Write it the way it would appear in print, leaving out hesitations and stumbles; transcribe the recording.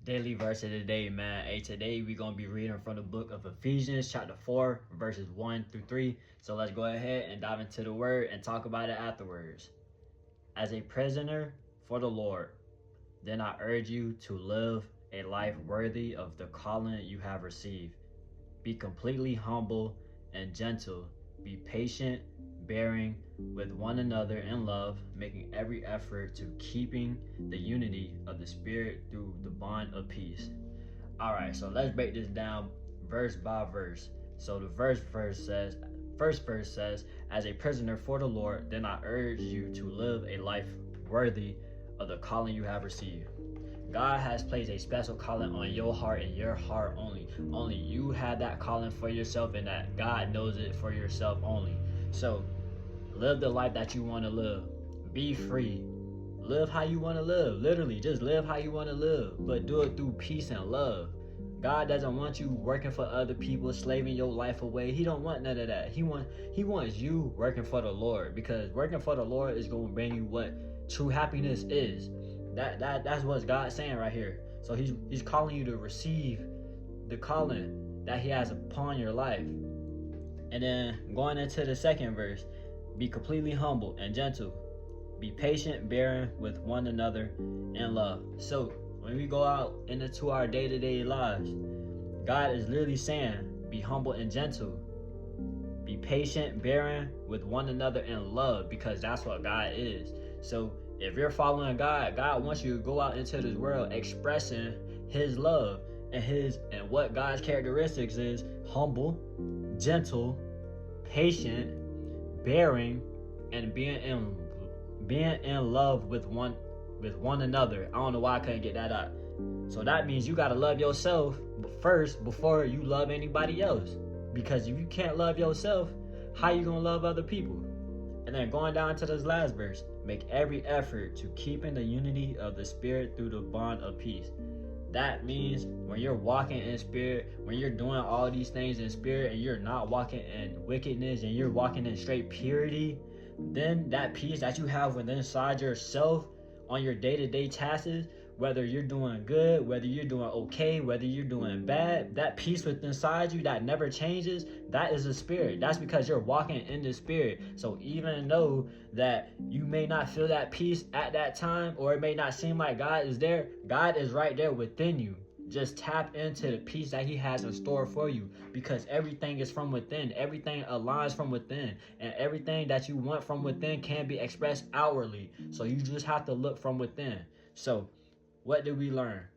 Daily verse of the day, man. Hey, today we're going to be reading from the book of Ephesians chapter 4 verses 1 through 3. So let's go ahead and dive into the word and talk about it afterwards. As a prisoner for the Lord, then I urge you to live a life worthy of the calling you have received. Be completely humble and gentle. Be patient, bearing with one another in love, making every effort to keeping the unity of the Spirit through the bond of peace. All right, so let's break this down verse by verse. So the first verse says, as a prisoner for the Lord, then I urge you to live a life worthy of the calling you have received. God has placed a special calling on your heart and your heart only. Only you have that calling for yourself, and that God knows it for yourself only. So live the life that you want to live. Be free. Live how you want to live. Literally, just live how you want to live, but do it through peace and love. God doesn't want you working for other people, slaving your life away. He don't want none of that. He wants you working for the Lord, because working for the Lord is going to bring you what true happiness is. That's what God's saying right here. So he's calling you to receive the calling that he has upon your life. And then going into the second verse, be completely humble and gentle. Be patient, bearing with one another in love. So when we go out into our day-to-day lives, God is literally saying, be humble and gentle. Be patient, bearing with one another in love, because that's what God is. So if you're following God, God wants you to go out into this world expressing his love and what God's characteristics is: humble, gentle, patient, bearing, and being in love with one another. I don't know why I couldn't get that out. So that means you gotta love yourself first before you love anybody else. Because if you can't love yourself, how you gonna love other people? And then going down to this last verse, make every effort to keep in the unity of the Spirit through the bond of peace. That means when you're walking in spirit, when you're doing all these things in spirit, and you're not walking in wickedness, and you're walking in straight purity, then that peace that you have within inside yourself on your day-to-day tasks, whether you're doing good, whether you're doing okay, whether you're doing bad, that peace within inside you that never changes, that is the Spirit. That's because you're walking in the Spirit. So even though that you may not feel that peace at that time, or it may not seem like God is there, God is right there within you. Just tap into the peace that he has in store for you, because everything is from within. Everything aligns from within, and everything that you want from within can be expressed outwardly. So you just have to look from within. So what did we learn?